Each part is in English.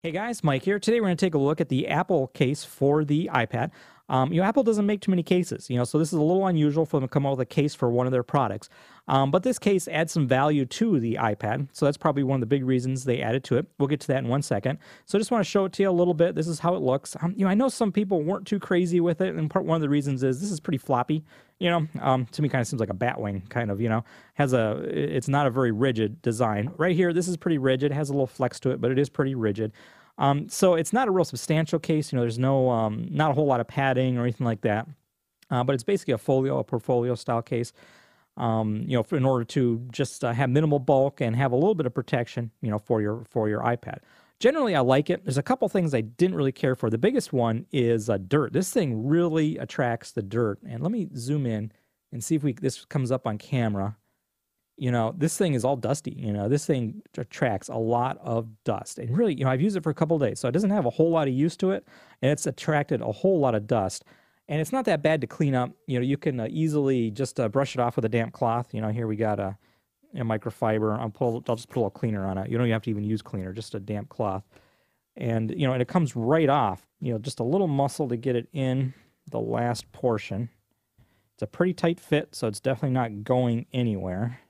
Hey guys, Mike here. Today we're going to take a look at the Apple case for the iPad. Apple doesn't make too many cases, so this is a little unusual for them to come out with a case for one of their products. But this case adds some value to the iPad, so that's probably one of the big reasons they added to it. We'll get to that in 1 second. So I just want to show it to you a little bit. This is how it looks. I know some people weren't too crazy with it, and one of the reasons is this is pretty floppy. To me kind of seems like a bat wing, kind of, it's not a very rigid design. Right here, this is pretty rigid. It has a little flex to it, but it is pretty rigid. So it's not a real substantial case. There's no, not a whole lot of padding or anything like that. But it's basically a portfolio style case. In order to just have minimal bulk and have a little bit of protection, for your iPad. Generally, I like it. There's a couple things I didn't really care for. The biggest one is dirt. This thing really attracts the dirt. And let me zoom in and see if this comes up on camera. This thing is all dusty. This thing attracts a lot of dust. And really, I've used it for a couple of days, so it doesn't have a whole lot of use to it, and it's attracted a whole lot of dust. And it's not that bad to clean up. You can easily just brush it off with a damp cloth. Here we got a microfiber. I'll just put a little cleaner on it. You don't have to even use cleaner, just a damp cloth. And, and it comes right off. Just a little muscle to get it in the last portion. It's a pretty tight fit, so it's definitely not going anywhere.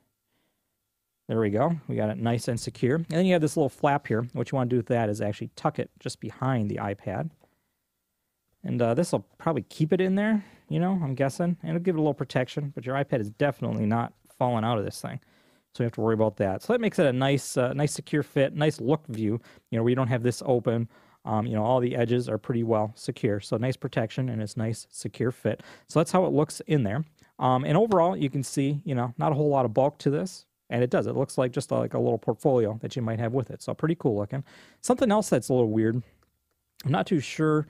There we go. We got it nice and secure. And then you have this little flap here. What you want to do with that is actually tuck it just behind the iPad. And this will probably keep it in there, I'm guessing. And it'll give it a little protection, but your iPad is definitely not falling out of this thing. So you have to worry about that. So that makes it a nice secure fit, nice look view, where you don't have this open. All the edges are pretty well secure. So nice protection, and it's nice, secure fit. So that's how it looks in there. And overall, you can see, not a whole lot of bulk to this. And it does. It looks like just like a little portfolio that you might have with it. So pretty cool looking. Something else that's a little weird. I'm not too sure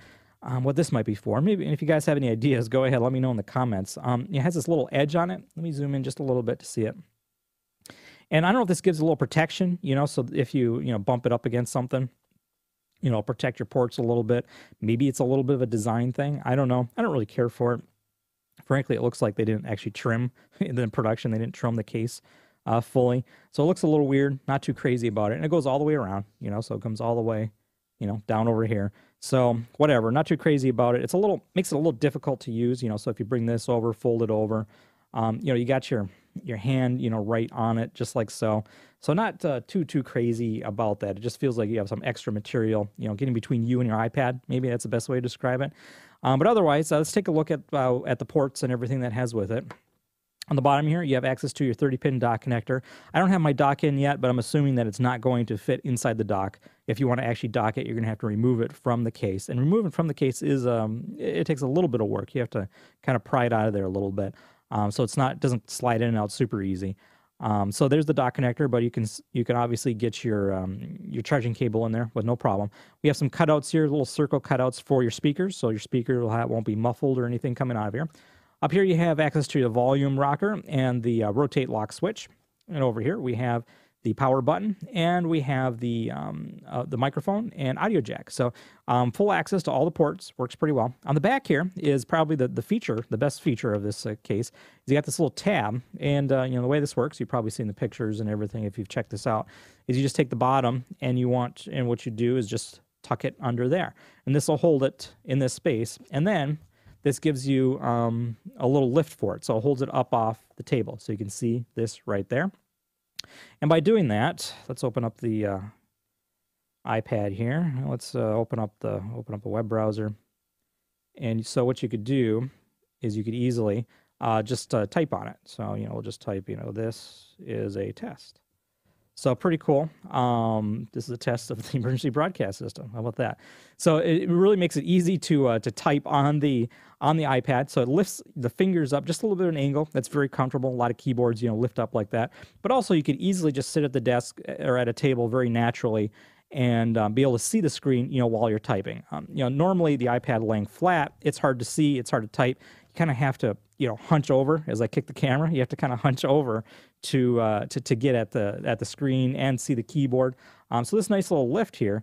what this might be for. Maybe if you guys have any ideas, go ahead. Let me know in the comments. It has this little edge on it. Let me zoom in just a little bit to see it. And I don't know if this gives a little protection, so if you, bump it up against something, protect your ports a little bit. Maybe it's a little bit of a design thing. I don't know. I don't really care for it. Frankly, it looks like they didn't actually trim in the production. They didn't trim the case fully. So it looks a little weird, not too crazy about it. And it goes all the way around, so it comes all the way, down over here. So whatever, not too crazy about it. Makes it a little difficult to use, so if you bring this over, fold it over, you got your hand, right on it, just like so. So not too crazy about that. It just feels like you have some extra material, getting between you and your iPad. Maybe that's the best way to describe it. But otherwise, let's take a look at the ports and everything that has with it. On the bottom here, you have access to your 30-pin dock connector. I don't have my dock in yet, but I'm assuming that it's not going to fit inside the dock. If you want to actually dock it, you're going to have to remove it from the case. And removing from the case is, it takes a little bit of work. You have to kind of pry it out of there a little bit. So it doesn't slide in and out super easy. So there's the dock connector, but you can obviously get your charging cable in there with no problem. We have some cutouts here, little circle cutouts for your speakers, so your speaker won't be muffled or anything coming out of here. Up here you have access to the volume rocker and the rotate lock switch. And over here we have the power button, and we have the microphone and audio jack. So full access to all the ports, works pretty well. On the back here is probably the best feature of this case. Is you got this little tab, and the way this works, you've probably seen the pictures and everything if you've checked this out, is you just take the bottom and what you do is just tuck it under there. And this will hold it in this space, and then this gives you a little lift for it. So it holds it up off the table. So you can see this right there. And by doing that, let's open up the iPad here. Let's open up the web browser. And so what you could do is you could easily just type on it. So, we'll just type, this is a test. So pretty cool. This is a test of the emergency broadcast system. How about that? So it really makes it easy to type on the iPad. So it lifts the fingers up just a little bit of an angle. That's very comfortable. A lot of keyboards, lift up like that. But also you could easily just sit at the desk or at a table very naturally and be able to see the screen, while you're typing. Normally the iPad laying flat, it's hard to see, it's hard to type. You kind of have to, hunch over as I kick the camera. You have to kind of hunch over to get at the screen and see the keyboard. So this nice little lift here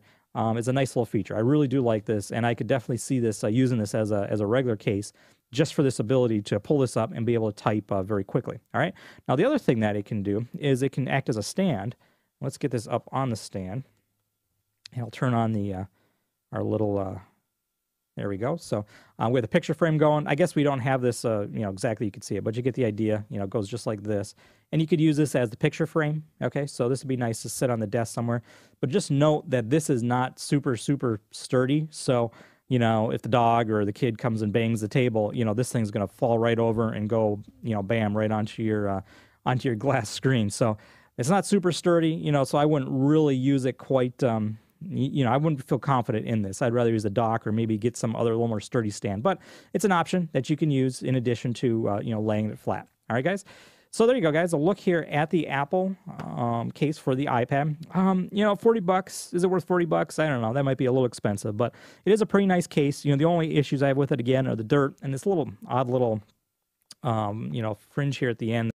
is a nice little feature. I really do like this, and I could definitely see this using this as a regular case, just for this ability to pull this up and be able to type very quickly. All right. Now the other thing that it can do is it can act as a stand. Let's get this up on the stand. And I'll turn on the our little there we go. So we have the picture frame going. I guess we don't have this, exactly you can see it, but you get the idea. It goes just like this. And you could use this as the picture frame. Okay, so this would be nice to sit on the desk somewhere. But just note that this is not super, super sturdy. So, if the dog or the kid comes and bangs the table, this thing's going to fall right over and go, bam, right onto your glass screen. So it's not super sturdy, so I wouldn't really use it quite, I wouldn't feel confident in this. I'd rather use a dock or maybe get some other little more sturdy stand. But it's an option that you can use in addition to, laying it flat. All right, guys? So there you go, guys. A look here at the Apple case for the iPad. $40. Is it worth $40? I don't know. That might be a little expensive, but it is a pretty nice case. The only issues I have with it, again, are the dirt and this little odd little, fringe here at the end